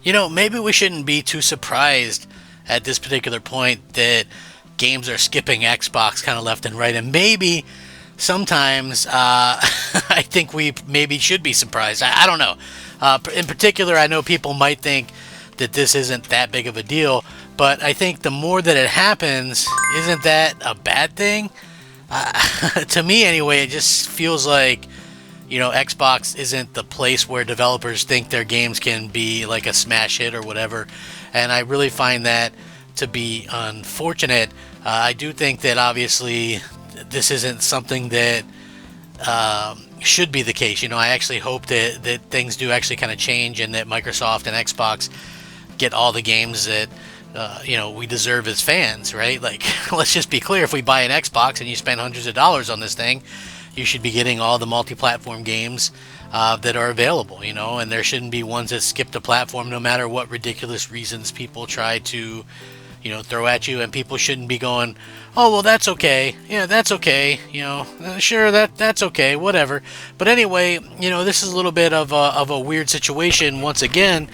Maybe we shouldn't be too surprised at this particular point that games are skipping Xbox kind of left and right, and maybe sometimes I think we maybe should be surprised. I don't know. In particular, I know people might think that this isn't that big of a deal, but I think the more that it happens, isn't that a bad thing? To me, anyway, it just feels like Xbox isn't the place where developers think their games can be like a smash hit or whatever, and I really find that to be unfortunate. I do think that obviously this isn't something that should be the case. I actually hope that things do actually kind of change and that Microsoft and Xbox get all the games that we deserve as fans, right? Like, let's just be clear: if we buy an Xbox and you spend hundreds of dollars on this thing, you should be getting all the multi-platform games that are available, and there shouldn't be ones that skip the platform no matter what ridiculous reasons people try to, throw at you. And people shouldn't be going, oh, well, that's okay. Yeah, that's okay. Sure, that's okay, whatever. But anyway, this is a little bit of a weird situation once again,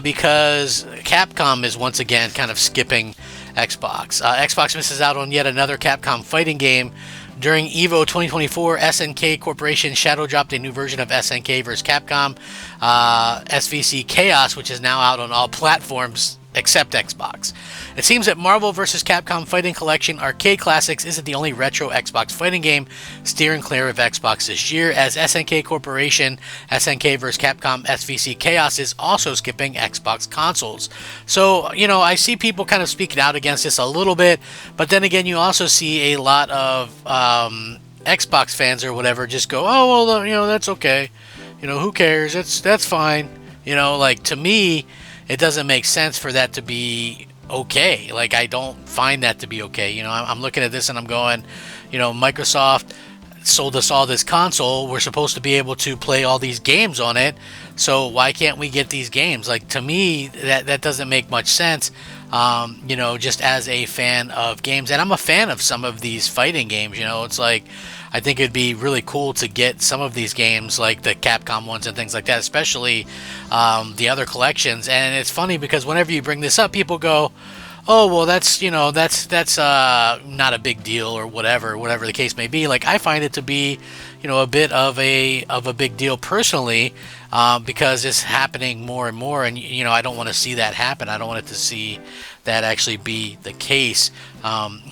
because Capcom is once again kind of skipping Xbox. Xbox misses out on yet another Capcom fighting game. During EVO 2024, SNK Corporation shadow dropped a new version of SNK vs. Capcom, SVC Chaos, which is now out on all platforms except Xbox. It seems that Marvel vs. Capcom Fighting Collection Arcade Classics isn't the only retro Xbox fighting game steering clear of Xbox this year, as SNK Corporation SNK vs. Capcom SVC Chaos is also skipping Xbox consoles. So, I see people kind of speaking out against this a little bit, but then again, you also see a lot of Xbox fans or whatever just go, oh, well, that's okay. Who cares? That's fine. Like, to me, it doesn't make sense for that to be okay. Like, I don't find that to be okay. I'm looking at this and I'm going, Microsoft sold us all this console. We're supposed to be able to play all these games on it. So why can't we get these games? Like, to me, that doesn't make much sense. Just as a fan of games, and I'm a fan of some of these fighting games. It's like, I think it'd be really cool to get some of these games, like the Capcom ones and things like that, especially the other collections. And it's funny because whenever you bring this up, people go, oh, well, that's not a big deal or whatever the case may be. Like, I find it to be, a bit of a big deal personally, because it's happening more and more, and I don't want to see that happen. I don't want it to see that actually be the case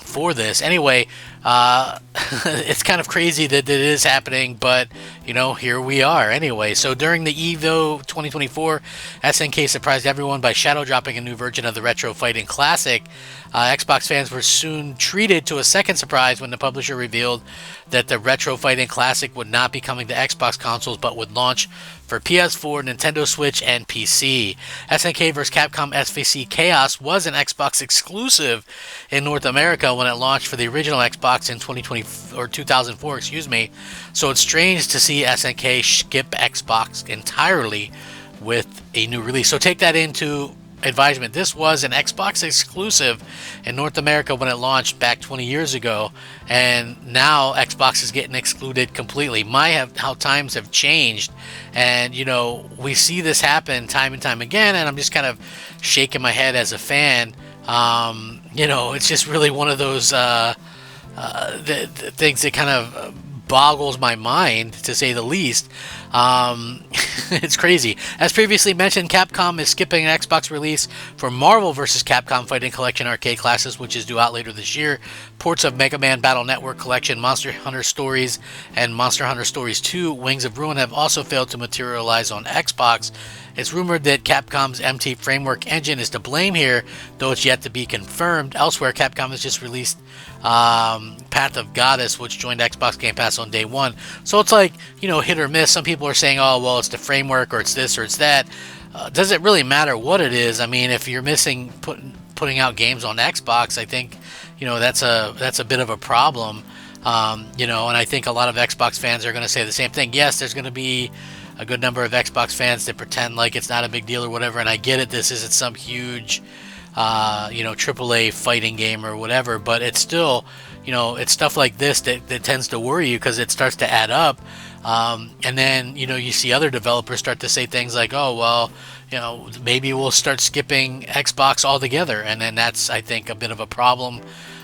for this. Anyway, it's kind of crazy that it is happening, but here we are anyway. So during the EVO 2024, SNK surprised everyone by shadow dropping a new version of the retro fighting classic. Xbox fans were soon treated to a second surprise when the publisher revealed that the retro fighting classic would not be coming to Xbox consoles but would launch for PS4, Nintendo Switch, and PC. SNK vs. Capcom SVC Chaos was an Xbox exclusive in North America when it launched for the original Xbox in 2004, excuse me. So it's strange to see SNK skip Xbox entirely with a new release. So take that into advisement. This was an Xbox exclusive in North America when it launched back 20 years ago, and now Xbox is getting excluded completely. How times have changed, and we see this happen time and time again, and I'm just kind of shaking my head as a fan. It's just really one of those the things that kind of boggles my mind, to say the least. It's crazy. As previously mentioned, Capcom is skipping an Xbox release for Marvel vs. Capcom Fighting Collection Arcade Classics, which is due out later this year. Ports of Mega Man Battle Network Collection, Monster Hunter Stories, and Monster Hunter Stories 2, Wings of Ruin have also failed to materialize on Xbox. It's rumored that Capcom's MT Framework engine is to blame here, though it's yet to be confirmed. Elsewhere, Capcom has just released Path of Goddess, which joined Xbox Game Pass on day one. So it's like, hit or miss. Some people are saying, oh, well, it's the framework, or it's this, or it's that. Does it really matter what it is? I mean, if you're missing putting out games on Xbox, I think, that's a bit of a problem. And I think a lot of Xbox fans are going to say the same thing. Yes, there's going to be a good number of Xbox fans that pretend like it's not a big deal or whatever, and I get it, this isn't some huge AAA fighting game or whatever, but it's still, it's stuff like this that tends to worry you because it starts to add up. And then, you see other developers start to say things like, oh, well, maybe we'll start skipping Xbox altogether. And then that's, I think, a bit of a problem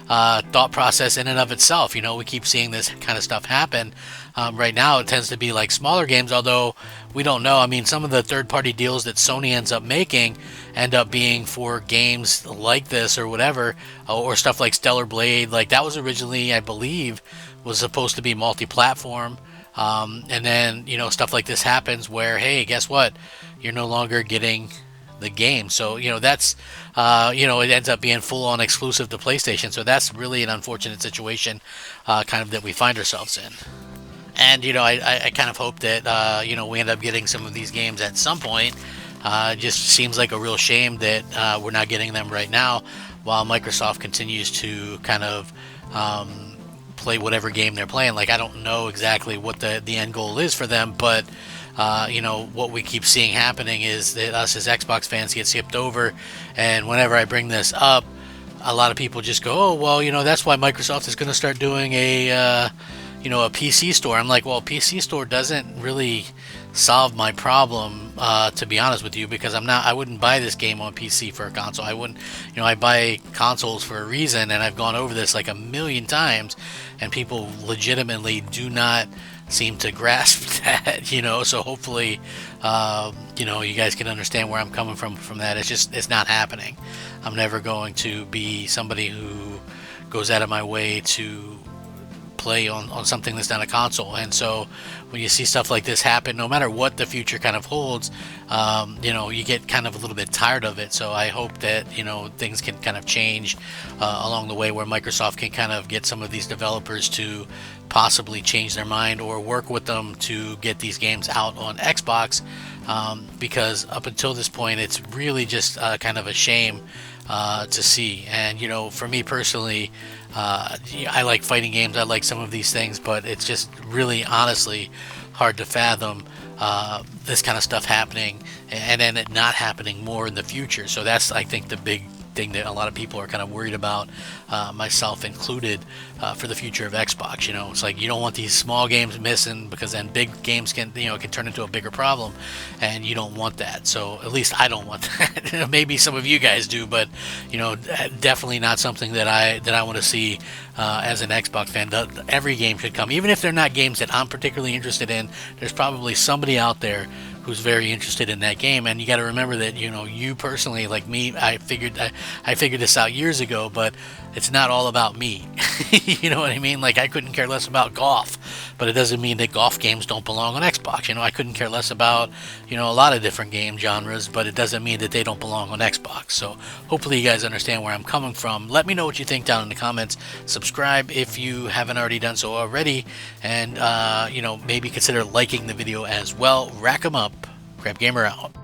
thought process in and of itself. We keep seeing this kind of stuff happen. Right now, it tends to be like smaller games, although we don't know. I mean, some of the third-party deals that Sony ends up making end up being for games like this or whatever, or stuff like Stellar Blade. Like, that was originally, I believe, was supposed to be multi-platform. And then, stuff like this happens where, hey, guess what? You're no longer getting the game. So, that's, it ends up being full-on exclusive to PlayStation. So that's really an unfortunate situation kind of that we find ourselves in. And, I kind of hope that, we end up getting some of these games at some point. It just seems like a real shame that we're not getting them right now while Microsoft continues to kind of play whatever game they're playing. Like, I don't know exactly what the end goal is for them, but what we keep seeing happening is that us as Xbox fans get skipped over, and whenever I bring this up, a lot of people just go, oh, well, that's why Microsoft is going to start doing a PC store. I'm like, well, a PC store doesn't really solve my problem, to be honest with you, because I wouldn't buy this game on PC for a console. I wouldn't, I buy consoles for a reason, and I've gone over this like a million times, and people legitimately do not seem to grasp that, so hopefully, you guys can understand where I'm coming from that. It's not happening. I'm never going to be somebody who goes out of my way to play on something that's not a console. And so when you see stuff like this happen, no matter what the future kind of holds, you get kind of a little bit tired of it. So I hope that things can kind of change along the way, where Microsoft can kind of get some of these developers to possibly change their mind or work with them to get these games out on Xbox, because up until this point it's really just kind of a shame to see. And for me personally, I like fighting games, I like some of these things, but it's just really honestly hard to fathom this kind of stuff happening and then it not happening more in the future. So that's, I think, the big thing that a lot of people are kind of worried about, myself included, for the future of Xbox. It's like you don't want these small games missing, because then big games can turn into a bigger problem, and you don't want that. So at least I don't want that. Maybe some of you guys do, but definitely not something that I want to see as an Xbox fan. Every game should come, even if they're not games that I'm particularly interested in. There's probably somebody out there who's very interested in that game, and you got to remember that you personally, like me, I figured this out years ago, but it's not all about me. You know what I mean? Like, I couldn't care less about golf, but it doesn't mean that golf games don't belong on Xbox. I couldn't care less about a lot of different game genres, but it doesn't mean that they don't belong on Xbox. So hopefully you guys understand where I'm coming from. Let me know what you think down in the comments. Subscribe if you haven't already done so already, and maybe consider liking the video as well. Rack 'em up. Crab Gamer out.